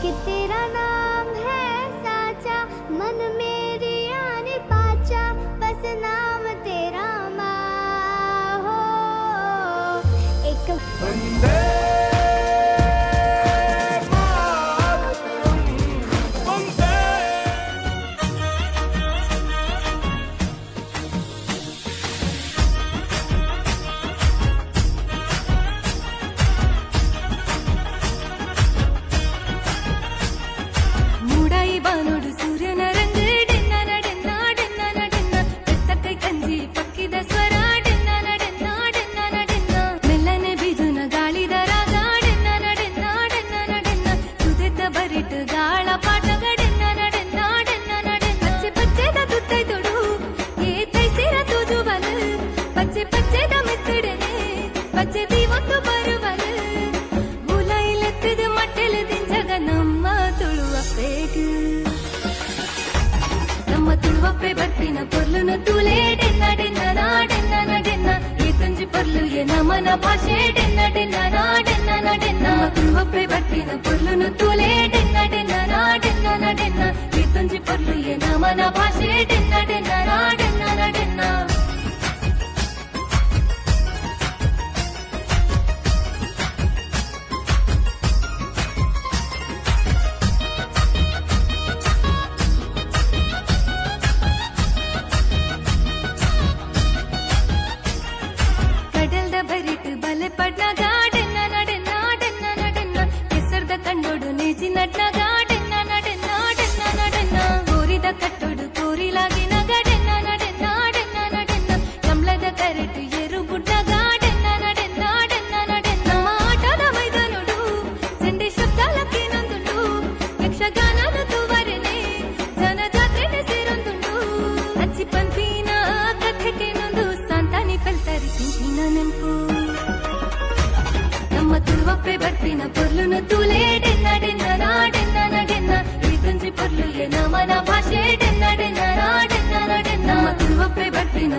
कि तेरा नाम है साचा, मन मेरी आने पाचा, बस नाम तेरा माँ हो। एक वंदे ಬಾನೋಡು ಸೂರ್ಯನ ರಂಗ ಡೆನ್ನ ನಡೆನ್ನ ಡೆನ್ನ ನಡೆನ್ನ ಬೆತ್ತಕ್ಕೈ ಕಂಜಿ ಪಕ್ಕಿದ ಸ್ವರ ಡೆನ್ನ ನಡೆನ್ನ ಡೆನ್ನ ನಡೆನ್ನ ಮೆಲ್ಲನೆ ಬಿಜುನ ಗಾಳಿದ ರಾಗ ಡೆನ್ನ ನಡೆನ್ನ ಡೆನ್ನ ನಡೆನ್ನ ಸುದೆದ್ದ ಬರಿಟ್ ಗಾಳ ಪಾಠಗ ಡೆನ್ನ ನಡೆನ್ನ ಡೆನ್ನ ನಡೆನ್ನ ಪಚ್ಚೆ ಪಚ್ಚೆದ ತುತ್ತೈ ತೊಡು ಏ ತೈಸಿರ ತೂಜುವಲ್ ಪಚ್ಚೆ ಪಚ್ಚೆದ ಮೆತ್ತಡೆನೆ ಪಚ್ಚೆ ದೀವತ್ತು ಬರುವಲ್ ಬುಲೈಲೆತ್ತಿದ ಮಟ್ಟೆಲೆ ದಿಂಜಗ ನಮ್ಮ ತುಳುವ ಪೇಟು ತುಳುವಪ್ಪೆ ಬರ್ಪಿನ ಪೊರ್ಲುನು ತೂಲೆ ಡೆನ್ನ ಡೆನ್ನ ನಾಡೆನ್ನ ನಡೆನ್ನ ಈ ತುಂಜಿ ಪೊರ್ಲು ಎ ನಮನ ಭಾಷೆ ಡೆನ್ನ ಡೆನ್ನ ನಾಡೆನ್ನ ನಡೆನ್ನ ತುಳುವಪ್ಪೆ ಬರ್ಪಿನ ಪೊರ್ಲುನು ತೂಲೆ ಡೆನ್ನ ಡೆನ್ನ ನಾಡೆನ್ನ ನಡೆನ್ನ ಈ ತುಂಜಿ ಪೊರ್ಲು ಎ ನಮನ ಭಾಷೆ ಡೆನ್ನ ಡೆನ್ನ ನಾಡೆನ್ನ ನಡೆನ್ನ ಬಲೆ ಪಡ್ನ ಗಾಡೆನ್ನ ನಡೆನ್ನ ಡೆನ್ನ ನಡೆನ್ನ ಕೆಸರ್ದ ಕಂಡೋಡು ನೇಜಿ ನಡ್ನ ಗಾಡೆನ್ನ ನಡೆನ್ನ ಡೆನ್ನ ನಡೆನ್ನ ಕೋರಿದ ಕಟ್ಟೋಡು ಕೋರಿಲಾಗಿನ ಗಡೆನ್ನ ನಡೆನ್ನ ಡೆನ್ನ ನಡೆನ್ನ ಕಮಲದ ಕರೆಟು ಏರು ಗುಡ್ಡ ಗಾಡೆನ್ನ ನಡೆನ್ನ ಡೆನ್ನ ನಡೆನ್ನ ಆಟದ ಮೈದಾನೋಡು ಚಂಡಿ ಶಬ್ದಾಲಕ್ಕೆ ನಂದುಂಡು ಯಕ್ಷಗಾನದ ತೂವರೆನೆ ಜನ ಜಾತ್ರೆನೆ ಸೇರೊಂದುಂಡು ಅಚ್ಚಿ ಪಂಪಿನ ಕಥೆಗೆ ನೊಂದು ಸಂತಾನಿ ಪೆಲ್ತರಿ ತಿಂಪಿನ ನೆನ್ಪು ತುಳುವಪ್ಪೆ ಬರ್ಪಿನ ಪೊರ್ಲುನು ತೂಲೆ ಡೆನ್ನ ಡೆನ್ನ ನಾಡೆನ್ನ ನಡೆನ್ನ ಈ ತುಂಜಿ ಪೊರ್ಲು ಎ ನಮನ ಭಾಷೆ ಡೆನ್ನ ಡೆನ್ನ ನಾಡೆನ್ನ ನಡೆನ್ನ ತುಳುವಪ್ಪೆ ಬರ್ಪಿನ